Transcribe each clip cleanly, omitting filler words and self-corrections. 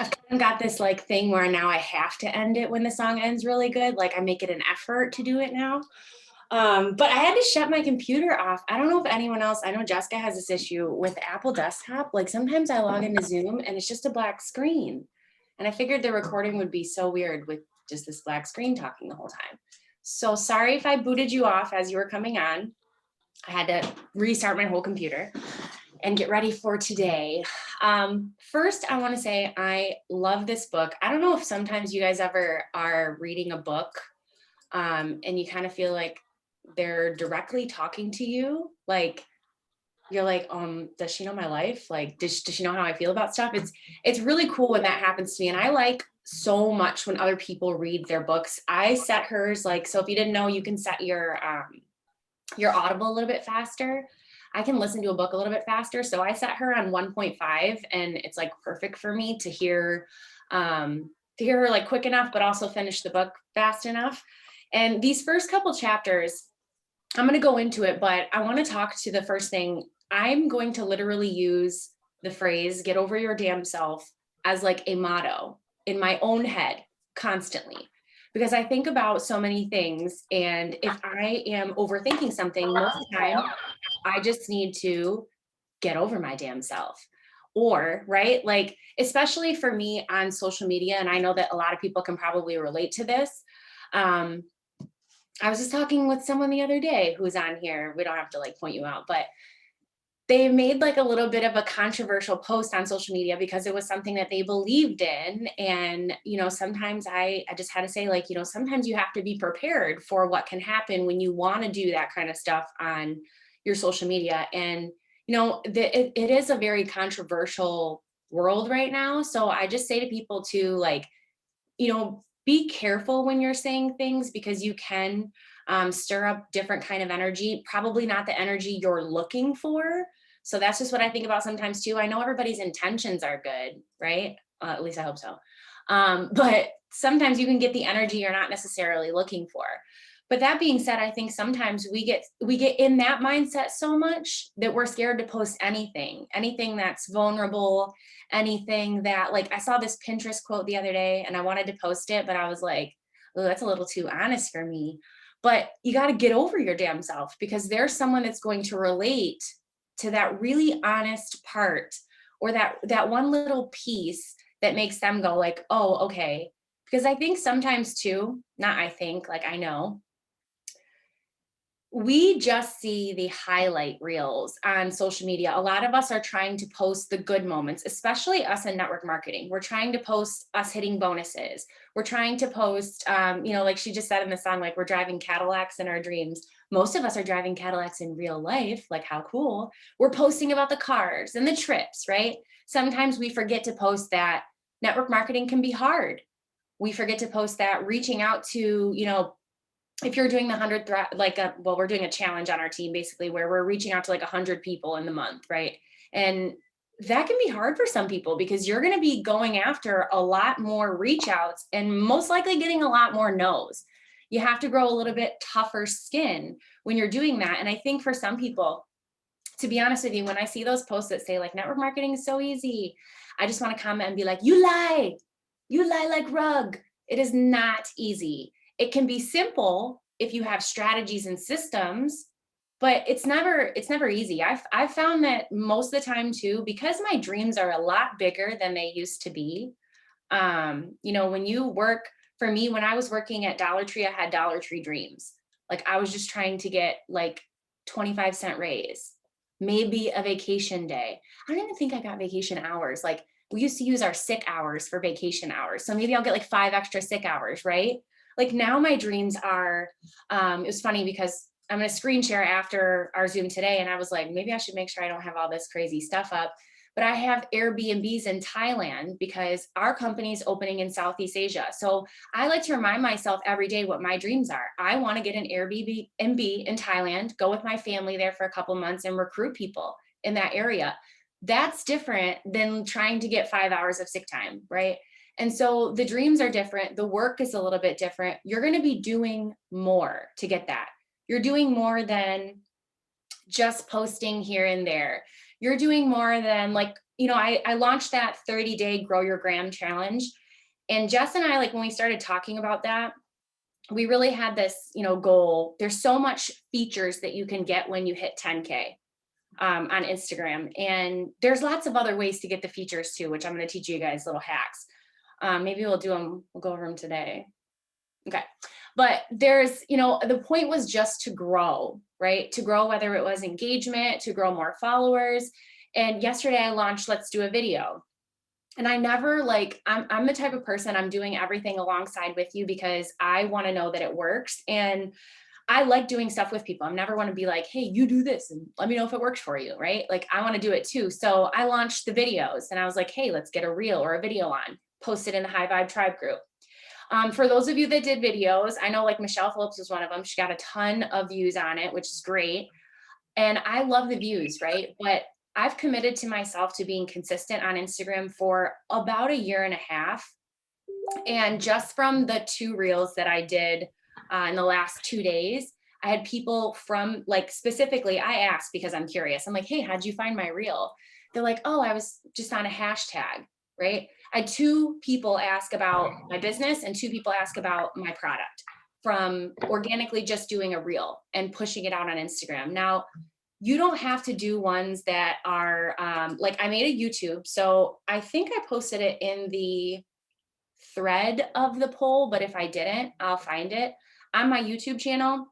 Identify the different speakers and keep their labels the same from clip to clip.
Speaker 1: I've kind of got this like thing where now I have to end it when the song ends really good. Like I make it an effort to do it now. But I had to shut my computer off. I don't know if anyone else, I know Jessica has this issue with Apple Desktop. Like sometimes I log into Zoom and it's just a black screen. And I figured the recording would be so weird with just this black screen talking the whole time. So sorry if I booted you off as you were coming on. I had to restart my whole computer and get ready for today. First, I want to say I love this book. I don't know if sometimes you guys ever are reading a book and you kind of feel like they're directly talking to you. Like you're like, does she know my life? Like, does she know how I feel about stuff? It's really cool when that happens to me. And I like so much when other people read their books. I set hers like, so if you didn't know, you can set your Audible a little bit faster. I can listen to a book a little bit faster. So I set her on 1.5 and it's like perfect for me to hear her like quick enough, but also finish the book fast enough. And these first couple chapters, I'm going to go into it, but I want to talk to the first thing. I'm going to literally use the phrase, get over your damn self, as like a motto in my own head constantly. Because I think about so many things. And if I am overthinking something, most of the time, I just need to get over my damn self. Or, right, like, especially for me on social media, and I know that a lot of people can probably relate to this. I was just talking with someone the other day who's on here. We don't have to like point you out, but they made like a little bit of a controversial post on social media because it was something that they believed in. And, sometimes I just had to say like, sometimes you have to be prepared for what can happen when you want to do that kind of stuff on your social media. And, it is a very controversial world right now. So I just say to people to like, be careful when you're saying things because you can stir up different kind of energy, probably not the energy you're looking for. So that's just what I think about sometimes too. I know everybody's intentions are good, right? At least I hope so. But sometimes you can get the energy you're not necessarily looking for. But that being said, I think sometimes we get in that mindset so much that we're scared to post anything that's vulnerable, anything that, like, I saw this Pinterest quote the other day and I wanted to post it, but I was like, oh, that's a little too honest for me. But you got to get over your damn self because there's someone that's going to relate to that really honest part or that one little piece that makes them go like, oh, okay. Because I think sometimes too, not I think, like I know, we just see the highlight reels on social media. A lot of us are trying to post the good moments, especially us in network marketing. We're trying to post us hitting bonuses. We're trying to post, like she just said in the song, like we're driving Cadillacs in our dreams. Most of us are driving Cadillacs in real life. Like how cool. We're posting about the cars and the trips, right? Sometimes we forget to post that network marketing can be hard. We forget to post that reaching out to, if you're doing the 100 we're doing a challenge on our team basically where we're reaching out to like 100 people in the month, right? And that can be hard for some people because you're going to be going after a lot more reach outs and most likely getting a lot more no's. You have to grow a little bit tougher skin when you're doing that. And I think for some people, to be honest with you, when I see those posts that say like network marketing is so easy, I just want to comment and be like, you lie like rug. It is not easy. It can be simple if you have strategies and systems, but it's never easy. I've found that most of the time too, because my dreams are a lot bigger than they used to be. When you work, for me, when I was working at Dollar Tree, I had Dollar Tree dreams. Like I was just trying to get like 25-cent raise, maybe a vacation day. I don't even think I got vacation hours. Like we used to use our sick hours for vacation hours. So maybe I'll get like 5 extra sick hours, right? Like now my dreams are, it was funny because I'm going to screen share after our Zoom today. And I was like, maybe I should make sure I don't have all this crazy stuff up. But I have Airbnbs in Thailand because our company is opening in Southeast Asia. So I like to remind myself every day what my dreams are. I want to get an Airbnb in Thailand, go with my family there for a couple months and recruit people in that area. That's different than trying to get 5 hours of sick time, right? And so the dreams are different. The work is a little bit different. You're going to be doing more to get that. You're doing more than just posting here and there. you're doing more than like, I launched that 30-day Grow Your Gram challenge. And Jess and I, like when we started talking about that, we really had this, goal. There's so much features that you can get when you hit 10K on Instagram. And there's lots of other ways to get the features too, which I'm going to teach you guys little hacks. Maybe we'll go over them today. Okay. But there's, the point was just to grow, right? To grow, whether it was engagement, to grow more followers. And yesterday I launched Let's Do a Video. And I never I'm the type of person, I'm doing everything alongside with you because I want to know that it works. And I like doing stuff with people. I never want to be like, hey, you do this and let me know if it works for you, right? Like I want to do it too. So I launched the videos and I was like, hey, let's get a reel or a video on, post it in the High Vibe Tribe group. For those of you that did videos, I know like Michelle Phillips was one of them. She got a ton of views on it, which is great. And I love the views, right? But I've committed to myself to being consistent on Instagram for about 1.5 years. And just from the 2 reels that I did in the last 2 days, I had people from like, specifically, I asked because I'm curious. I'm like, hey, how'd you find my reel? They're like, oh, I was just on a hashtag, right? I had 2 people ask about my business and 2 people ask about my product from organically just doing a reel and pushing it out on Instagram. Now, you don't have to do ones that are like I made a YouTube. So I think I posted it in the thread of the poll, but if I didn't, I'll find it on my YouTube channel.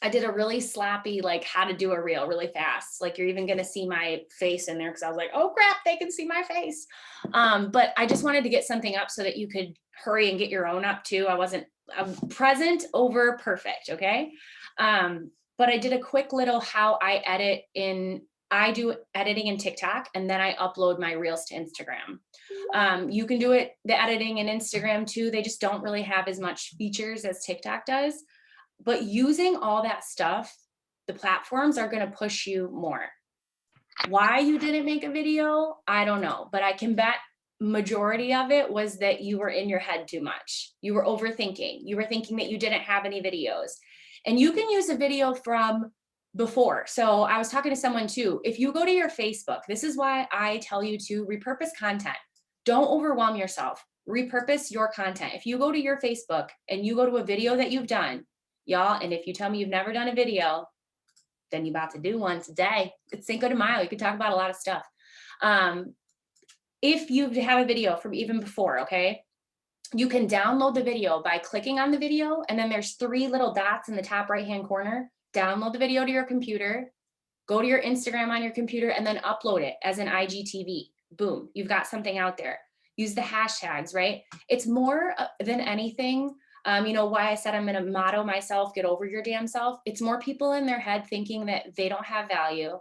Speaker 1: I did a really sloppy, like how to do a reel really fast. Like you're even going to see my face in there because I was like, oh crap, they can see my face. But I just wanted to get something up so that you could hurry and get your own up too. I'm present over perfect. Okay. But I did a quick little how I do editing in TikTok and then I upload my reels to Instagram. You can do the editing in Instagram too. They just don't really have as much features as TikTok does. But using all that stuff, the platforms are going to push you more. Why you didn't make a video, I don't know. But I can bet majority of it was that you were in your head too much. You were overthinking. You were thinking that you didn't have any videos. And you can use a video from before. So I was talking to someone too. If you go to your Facebook, this is why I tell you to repurpose content. Don't overwhelm yourself. Repurpose your content. If you go to your Facebook and you go to a video that you've done, y'all, and if you tell me you've never done a video, then you're about to do one today. It's Cinco de Mayo. You can talk about a lot of stuff. If you have a video from even before, okay, you can download the video by clicking on the video, and then there's 3 little dots in the top right-hand corner. Download the video to your computer, go to your Instagram on your computer, and then upload it as an IGTV. Boom, you've got something out there. Use the hashtags, right? It's more than anything, why I said I'm going to motto myself, get over your damn self. It's more people in their head thinking that they don't have value,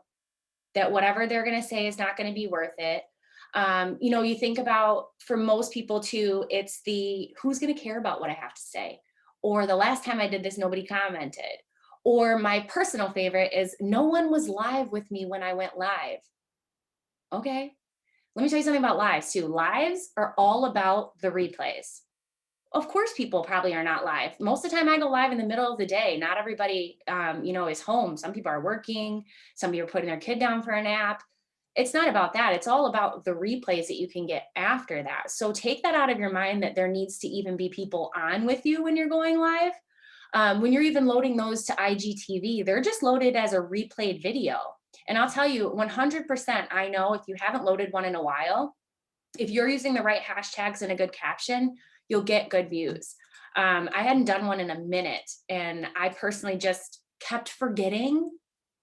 Speaker 1: that whatever they're going to say is not going to be worth it. You think about, for most people too, it's who's going to care about what I have to say? Or the last time I did this, nobody commented. Or my personal favorite is no one was live with me when I went live. Okay. Let me tell you something about lives too. Lives are all about the replays. Of course, people probably are not live. Most of the time I go live in the middle of the day. Not everybody, is home. Some people are working. Some people are putting their kid down for a nap. It's not about that. It's all about the replays that you can get after that. So take that out of your mind that there needs to even be people on with you when you're going live. When you're even loading those to IGTV, they're just loaded as a replayed video. And I'll tell you 100%, I know if you haven't loaded one in a while, if you're using the right hashtags and a good caption, you'll get good views. I hadn't done one in a minute, and I personally just kept forgetting.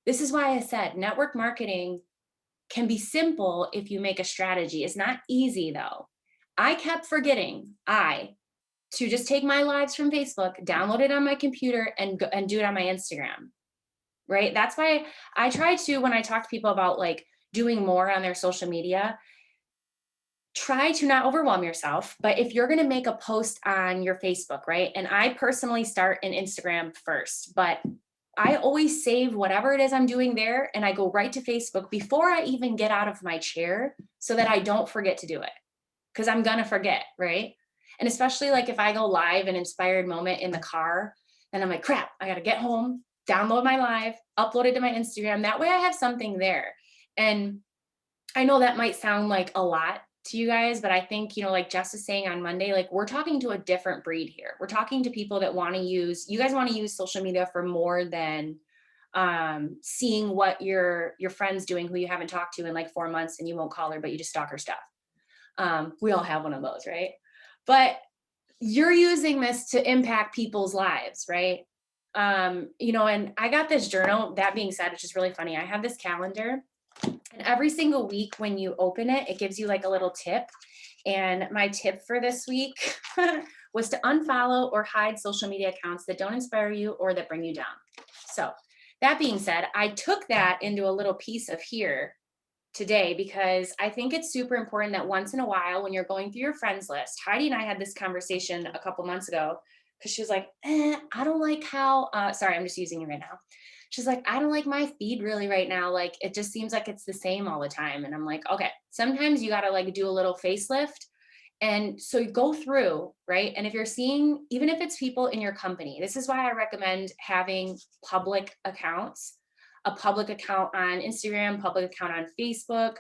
Speaker 1: This is why I said network marketing can be simple if you make a strategy. It's not easy though. I kept forgetting to just take my lives from Facebook, download it on my computer, and do it on my Instagram, right? That's why I try to, when I talk to people about like doing more on their social media, try to not overwhelm yourself. But if you're going to make a post on your Facebook, right? And I personally start in Instagram first, but I always save whatever it is I'm doing there, and I go right to Facebook before I even get out of my chair so that I don't forget to do it, because I'm going to forget, right? And especially like if I go live an inspired moment in the car and I'm like, crap, I got to get home, download my live, upload it to my Instagram. That way I have something there. And I know that might sound like a lot to you guys, but I think, like Jess was saying on Monday, like we're talking to a different breed here. We're talking to people that want to use, you guys want to use social media for more than seeing what your friend's doing who you haven't talked to in like 4 months and you won't call her, but you just stalk her stuff. We all have one of those, right? But you're using this to impact people's lives, right? And I got this journal. That being said, it's just really funny. I have this calendar, and every single week when you open it, it gives you like a little tip. And my tip for this week was to unfollow or hide social media accounts that don't inspire you or that bring you down. So that being said, I took that into a little piece of here today because I think it's super important that once in a while, when you're going through your friends list, Heidi and I had this conversation a couple months ago because she was like, I don't like how, sorry, I'm just using it right now. She's like, I don't like my feed really right now. Like, it just seems like it's the same all the time. And I'm like, okay, sometimes you got to like do a little facelift. And so you go through, right? And if you're seeing, even if it's people in your company, this is why I recommend having public accounts, a public account on Instagram, public account on Facebook.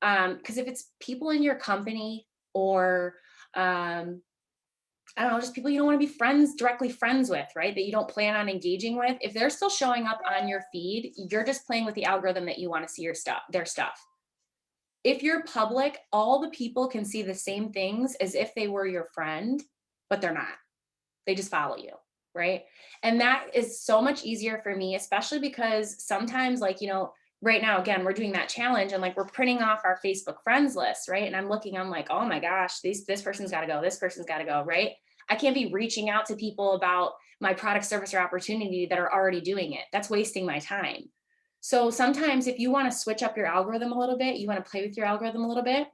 Speaker 1: Because if it's people in your company or, I don't know, just people you don't want to be directly friends with, right? That you don't plan on engaging with. If they're still showing up on your feed, you're just playing with the algorithm that you want to see their stuff. If you're public, all the people can see the same things as if they were your friend, but they're not. They just follow you, right? And that is so much easier for me, especially because sometimes, like, right now, again, we're doing that challenge and like we're printing off our Facebook friends list, right? And I'm like, oh my gosh, this person's got to go. This person's got to go, right? I can't be reaching out to people about my product, service, or opportunity that are already doing it. That's wasting my time. So sometimes if you want to switch up your algorithm a little bit, you want to play with your algorithm a little bit,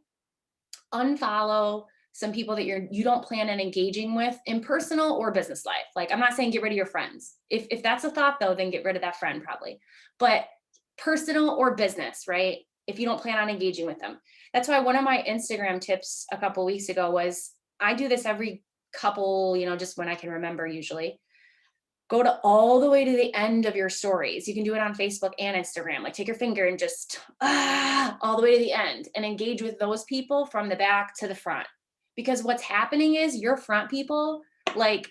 Speaker 1: unfollow some people that you don't plan on engaging with in personal or business life. Like, I'm not saying get rid of your friends. If that's a thought though, then get rid of that friend probably. But personal or business, right? If you don't plan on engaging with them. That's why one of my Instagram tips a couple weeks ago was, I do this every couple, just when I can remember usually. Go to all the way to the end of your stories. You can do it on Facebook and Instagram. Like, take your finger and just all the way to the end and engage with those people from the back to the front. Because what's happening is your front people most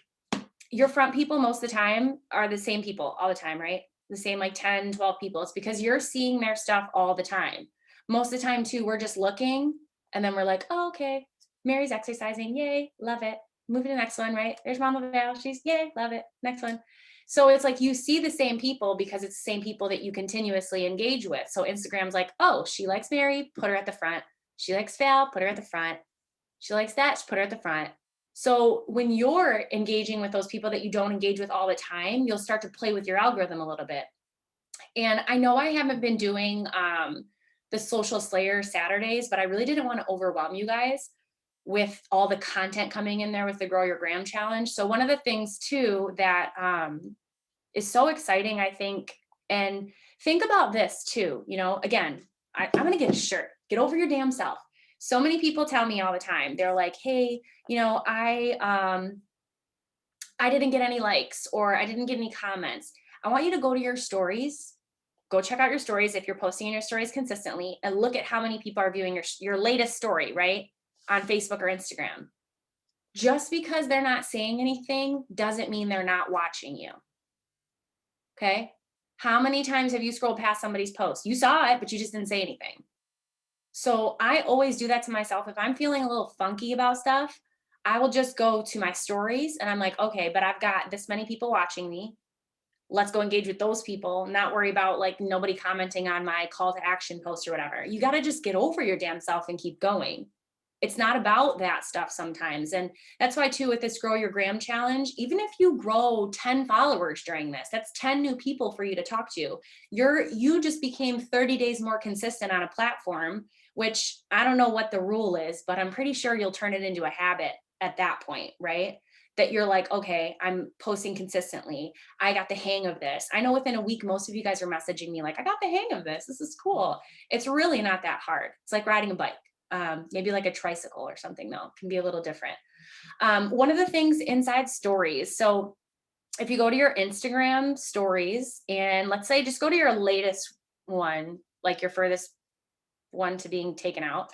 Speaker 1: of the time are the same people all the time, right? The same like 10, 12 people. It's because you're seeing their stuff all the time. Most of the time too, we're just looking and then we're like, oh, okay, Mary's exercising. Yay, love it. Move to the next one, right? There's Mama Val. She's yay, love it. Next one. So it's like you see the same people because it's the same people that you continuously engage with. So Instagram's like, oh, she likes Mary, put her at the front. She likes Val, put her at the front. She likes that, put her at the front. So when you're engaging with those people that you don't engage with all the time, you'll start to play with your algorithm a little bit. And I know I haven't been doing the Social Slayer Saturdays, but I really didn't want to overwhelm you guys with all the content coming in there with the Grow Your Gram Challenge. So one of the things too that is so exciting, I think, and think about this too, again, I'm going to get a shirt, get over your damn self. So many people tell me all the time, they're like, hey, I didn't get any likes or I didn't get any comments. I want you to go to your stories, go check out your stories if you're posting in your stories consistently and look at how many people are viewing your latest story, right? On Facebook or Instagram. Just because they're not saying anything doesn't mean they're not watching you. Okay? How many times have you scrolled past somebody's post? You saw it, but you just didn't say anything. So I always do that to myself. If I'm feeling a little funky about stuff, I will just go to my stories and I'm like, okay, but I've got this many people watching me. Let's go engage with those people, not worry about like nobody commenting on my call to action post or whatever. You got to just get over your damn self and keep going. It's not about that stuff sometimes. And that's why too, with this Grow Your Gram Challenge, even if you grow 10 followers during this, that's 10 new people for you to talk to. You just became 30 days more consistent on a platform, which I don't know what the rule is, but I'm pretty sure you'll turn it into a habit at that point, right? That you're like, okay, I'm posting consistently. I got the hang of this. I know within a week, most of you guys are messaging me like, I got the hang of this. This is cool. It's really not that hard. It's like riding a bike. Maybe like a tricycle or something though, it can be a little different. One of the things inside stories. So if you go to your Instagram stories and let's say just go to your latest one, like your furthest one to being taken out.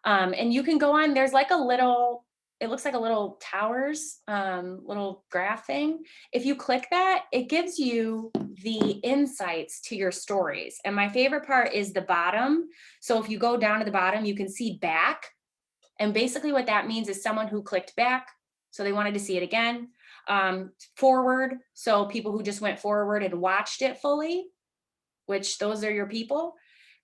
Speaker 1: And you can go on, there's like a little, it looks like a little towers, little graph thing. If you click that, it gives you the insights to your stories. And my favorite part is the bottom. So if you go down to the bottom, you can see back. And basically what that means is someone who clicked back, so they wanted to see it again. Forward, so people who just went forward and watched it fully, which those are your people.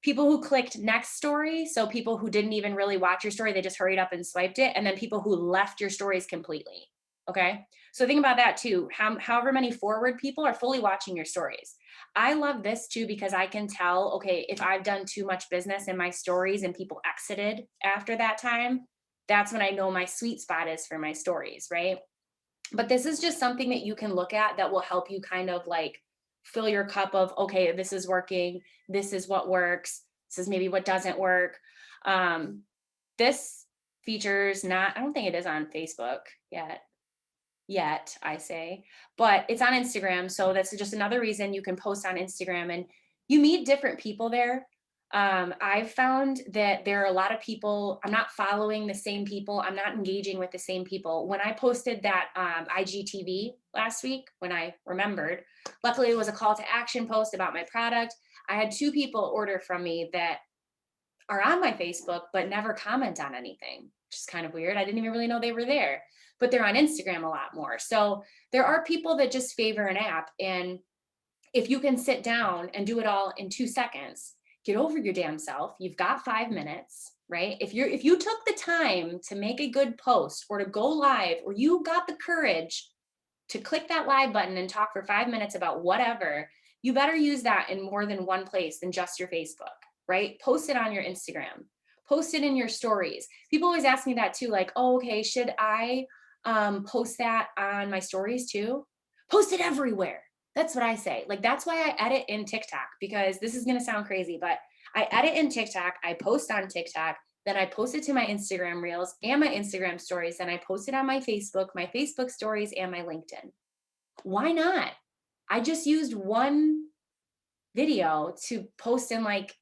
Speaker 1: People who clicked next story, so people who didn't even really watch your story, they just hurried up and swiped it. And then people who left your stories completely. Okay. So think about that too. However many forward people are fully watching your stories. I love this too, because I can tell, okay, if I've done too much business in my stories and people exited after that time, that's when I know my sweet spot is for my stories, right? But this is just something that you can look at that will help you kind of like fill your cup of, okay, this is working, this is what works, this is maybe what doesn't work. This features not, I don't think it is on Facebook yet, I say, but it's on Instagram. So that's just another reason you can post on Instagram and you meet different people there. I've found that there are a lot of people, I'm not following the same people. I'm not engaging with the same people. When I posted that IGTV last week, when I remembered, luckily it was a call to action post about my product. I had 2 people order from me that are on my Facebook, but never comment on anything, which is kind of weird. I didn't even really know they were there, but they're on Instagram a lot more. So there are people that just favor an app. And if you can sit down and do it all in 2 seconds, get over your damn self. You've got 5 minutes, right? If you took the time to make a good post or to go live, or you got the courage to click that live button and talk for 5 minutes about whatever, you better use that in more than one place than just your Facebook, right? Post it on your Instagram, post it in your stories. People always ask me that too, like, oh, okay, should I post that on my stories too? Post it everywhere. That's what I say. Like, that's why I edit in TikTok, because this is going to sound crazy, but I edit in TikTok, I post on TikTok, then I post it to my Instagram reels and my Instagram stories. Then I post it on my Facebook stories, and my LinkedIn. Why not? I just used one video to post in like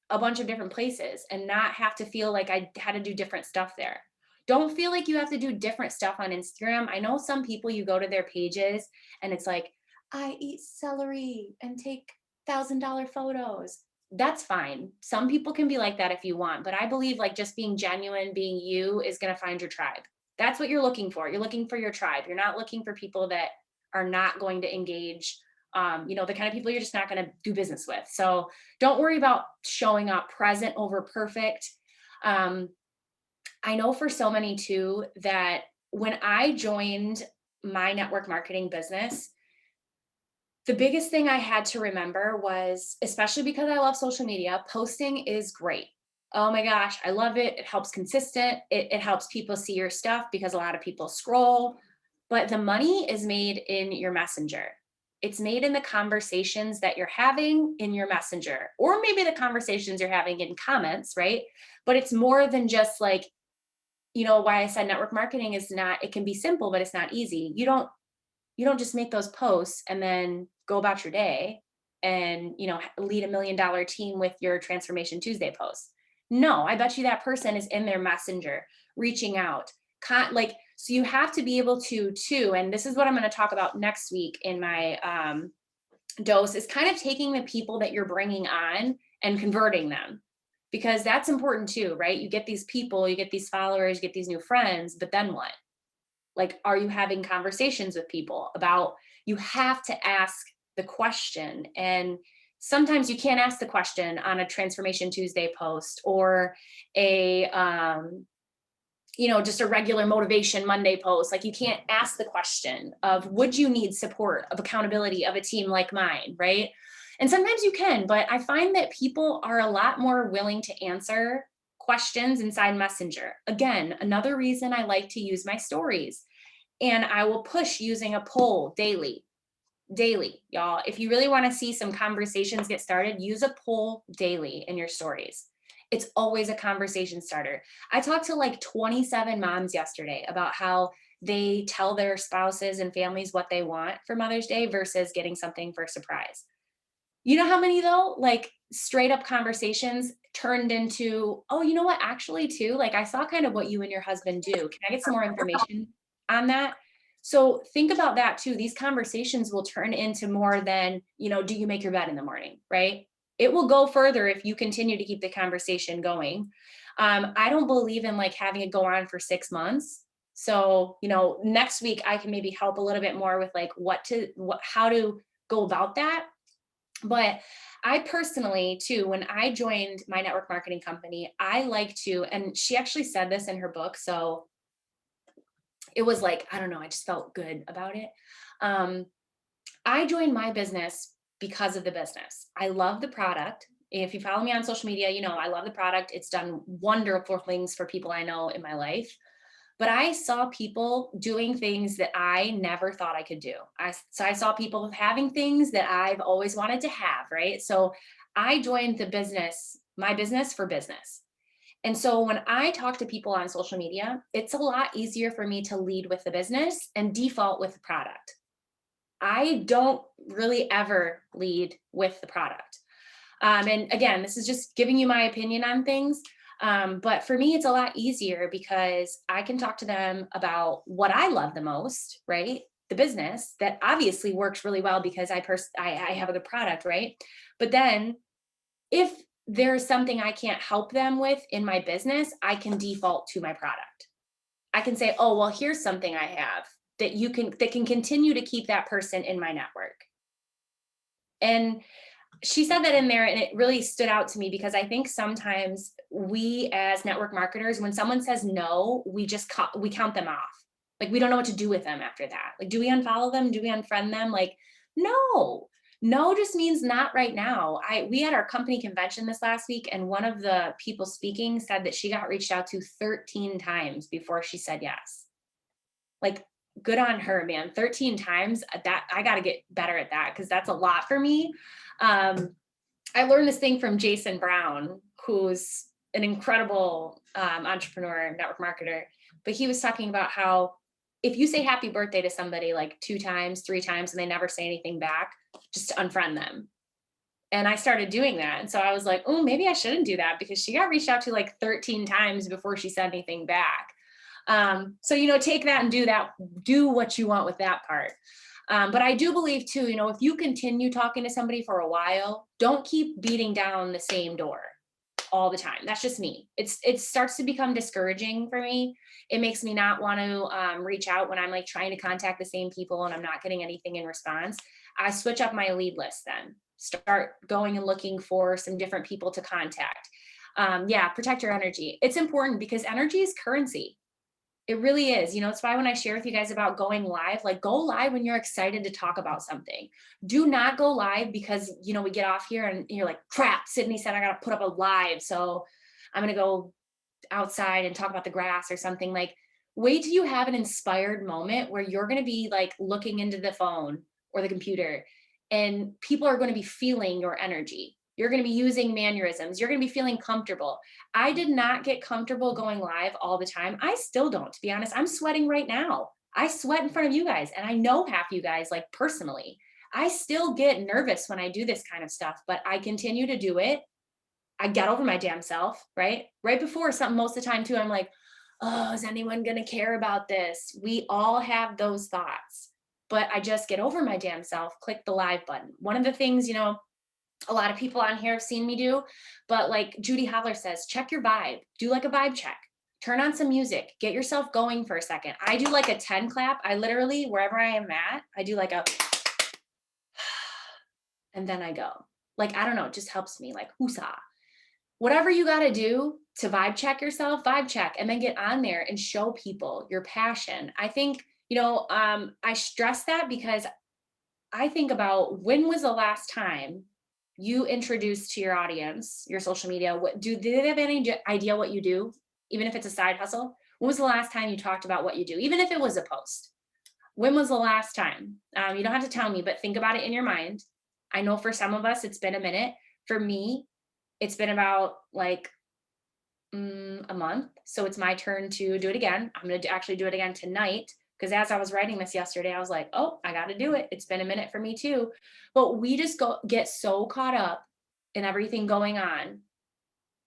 Speaker 1: a bunch of different places and not have to feel like I had to do different stuff there. Don't feel like you have to do different stuff on Instagram. I know some people, you go to their pages and it's like, I eat celery and take $1,000 photos. That's fine. Some people can be like that if you want, but I believe like just being genuine, being you is going to find your tribe. That's what you're looking for. You're looking for your tribe. You're not looking for people that are not going to engage, the kind of people you're just not going to do business with. So don't worry about showing up present over perfect. I know for so many too, that when I joined my network marketing business, the biggest thing I had to remember was, especially because I love social media, posting is great. Oh my gosh, I love it. It helps consistent. It helps people see your stuff because a lot of people scroll, but the money is made in your messenger. It's made in the conversations that you're having in your messenger, or maybe the conversations you're having in comments, right? But it's more than just like, why I said network marketing is not, it can be simple, but it's not easy. You don't just make those posts and then go about your day and, lead $1 million team with your Transformation Tuesday post. No, I bet you that person is in their messenger reaching out. So you have to be able to too, and this is what I'm going to talk about next week in my dose, is kind of taking the people that you're bringing on and converting them, because that's important too, right? You get these people, you get these followers, you get these new friends, but then what? Like, are you having conversations with people about, you have to ask the question. And sometimes you can't ask the question on a Transformation Tuesday post or a, just a regular Motivation Monday post. Like, you can't ask the question of, would you need support, of accountability of a team like mine, right? And sometimes you can, but I find that people are a lot more willing to answer questions inside Messenger. Again, another reason I like to use my stories. And I will push using a poll daily, y'all. If you really want to see some conversations get started, use a poll daily in your stories. It's always a conversation starter. I talked to like 27 moms yesterday about how they tell their spouses and families what they want for Mother's Day versus getting something for a surprise. You know how many though, like straight up conversations turned into, oh, you know what, actually too, like I saw kind of what you and your husband do. Can I get some more information on that? So think about that too. These conversations will turn into more than, do you make your bed in the morning, right? It will go further if you continue to keep the conversation going. I don't believe in like having it go on for 6 months. So, next week I can maybe help a little bit more with like how to go about that. But I personally, too, when I joined my network marketing company, I like to, and she actually said this in her book. So it was like, I don't know, I just felt good about it. Um, I joined my business because of the business. I love the product. If you follow me on social media, I love the product. It's done wonderful things for people I know in my life. But I saw people doing things that I never thought I could do. So I saw people having things that I've always wanted to have, right? So I joined my business for business. And so when I talk to people on social media, it's a lot easier for me to lead with the business and default with the product. I don't really ever lead with the product. And again, this is just giving you my opinion on things. But for me, it's a lot easier because I can talk to them about what I love the most, right? The business that obviously works really well because I have the product, right? But then if there's something I can't help them with in my business, I can default to my product. I can say, oh, well, here's something I have that can continue to keep that person in my network. And she said that in there and it really stood out to me because I think sometimes we as network marketers, when someone says no, we count them off. Like we don't know what to do with them after that. Like, do we unfollow them? Do we unfriend them? Like, no just means not right now. We had our company convention this last week and one of the people speaking said that she got reached out to 13 times before she said yes. Like, good on her, man. 13 times, that I got to get better at that because that's a lot for me. I learned this thing from Jason Brown, who's an incredible entrepreneur, network marketer. But he was talking about how if you say happy birthday to somebody like 2 times, 3 times, and they never say anything back, just to unfriend them. And I started doing that. And so I was like, oh, maybe I shouldn't do that because she got reached out to like 13 times before she said anything back. So, take that and do what you want with that part. But I do believe too, if you continue talking to somebody for a while, don't keep beating down the same door all the time. That's just me. It starts to become discouraging for me. It makes me not want to reach out when I'm like trying to contact the same people and I'm not getting anything in response. I switch up my lead list then. Start going and looking for some different people to contact. Protect your energy. It's important because energy is currency. It really is. It's why when I share with you guys about going live, like go live when you're excited to talk about something. Do not go live because, we get off here and you're like, crap, Sydnee said I got to put up a live. So I'm going to go outside and talk about the grass or something. Like, wait till you have an inspired moment where you're going to be like looking into the phone or the computer and people are going to be feeling your energy. You're going to be using mannerisms. You're going to be feeling comfortable. I did not get comfortable going live all the time. I still don't, to be honest. I'm sweating right now. I sweat in front of you guys, and I know half you guys like personally. I still get nervous when I do this kind of stuff, but I continue to do it. I get over my damn self, right? Right before something, most of the time too, I'm like, oh, is anyone going to care about this? We all have those thoughts, but I just get over my damn self, click the live button. One of the things, a lot of people on here have seen me do, but like Judy Holler says, check your vibe, do like a vibe check, turn on some music, get yourself going for a second. I do like a 10 clap. I literally, wherever I am at, I do like a, and then I go. Like, I don't know, it just helps me like, woosah. Whatever you got to do to vibe check yourself, vibe check, and then get on there and show people your passion. I think, I stress that because I think about when was the last time you introduced to your audience, your social media, do they have any idea what you do? Even if it's a side hustle, when was the last time you talked about what you do? Even if it was a post, when was the last time? You don't have to tell me, but think about it in your mind. I know for some of us, it's been a minute. For me, it's been about like a month. So it's my turn to do it again. I'm going to actually do it again tonight Because as I was writing this yesterday, I was like, oh, I got to do it. It's been a minute for me too. But we just get so caught up in everything going on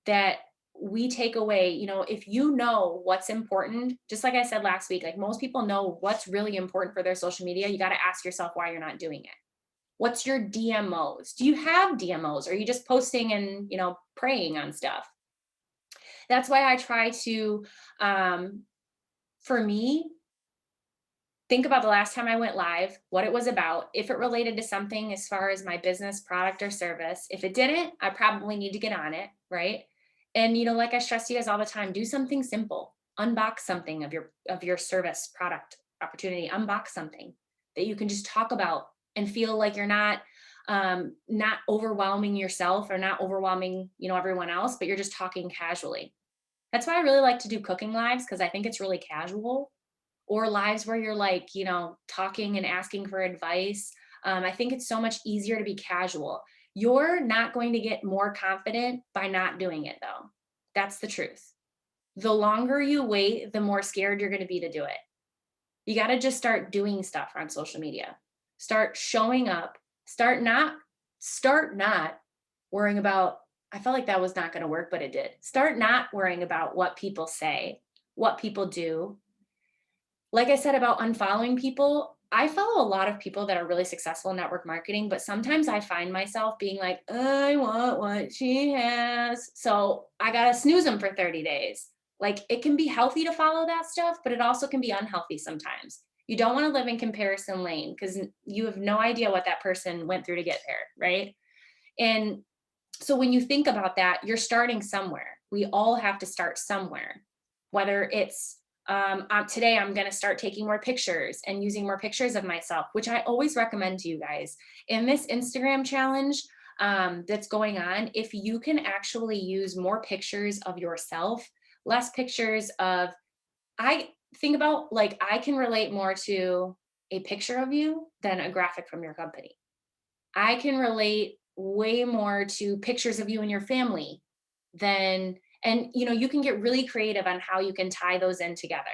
Speaker 1: that we take away, if you know what's important, just like I said last week, like most people know what's really important for their social media. You got to ask yourself why you're not doing it. What's your DMOs? Do you have DMOs? Or are you just posting and, praying on stuff? That's why I try to, for me, think about the last time I went live, what it was about, if it related to something as far as my business, product, or service. If it didn't, I probably need to get on it, right? And like I stress to you guys all the time, do something simple. Unbox something of your service, product, opportunity. Unbox something that you can just talk about and feel like you're not overwhelming yourself or not overwhelming, everyone else, but you're just talking casually. That's why I really like to do cooking lives, because I think it's really casual, or lives where you're like, talking and asking for advice. I think it's so much easier to be casual. You're not going to get more confident by not doing it, though. That's the truth. The longer you wait, the more scared you're going to be to do it. You got to just start doing stuff on social media. Start showing up. Start not worrying about, I felt like that was not going to work, but it did. Start not worrying about what people say, what people do. Like I said about unfollowing people, I follow a lot of people that are really successful in network marketing, but sometimes I find myself being like, I want what she has. So I got to snooze them for 30 days. Like, it can be healthy to follow that stuff, but it also can be unhealthy sometimes. You don't want to live in comparison lane, because you have no idea what that person went through to get there, right? And so when you think about that, you're starting somewhere. We all have to start somewhere, whether it's today I'm going to start taking more pictures and using more pictures of myself, which I always recommend to you guys. In this Instagram challenge that's going on, if you can actually use more pictures of yourself, less pictures of, I think about, like, I can relate more to a picture of you than a graphic from your company. I can relate way more to pictures of you and your family than, and you can get really creative on how you can tie those in together,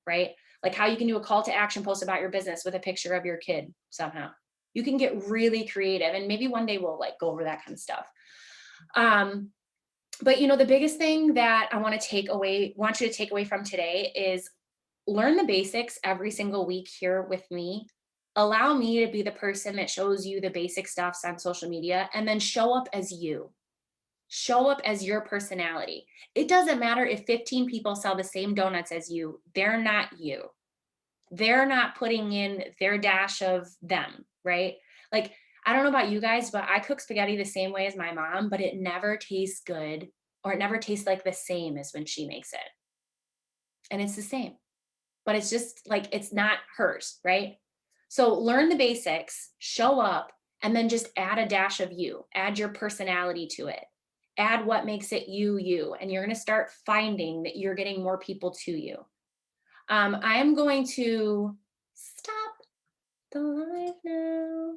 Speaker 1: right? Like how you can do a call to action post about your business with a picture of your kid somehow. You can get really creative, and maybe one day we'll like go over that kind of stuff. But the biggest thing that I want you to take away from today is learn the basics every single week here with me. Allow me to be the person that shows you the basic stuffs on social media, and then show up as you. Show up as your personality. It doesn't matter if 15 people sell the same donuts as you. They're not you. They're not putting in their dash of them, right? Like, I don't know about you guys, but I cook spaghetti the same way as my mom, but it never tastes good, or it never tastes like the same as when she makes it. And it's the same, but it's just like, it's not hers, right? So learn the basics, show up, and then just add a dash of you. Add your personality to it. Add what makes it you, and you're going to start finding that you're getting more people to you. I am going to stop the live now.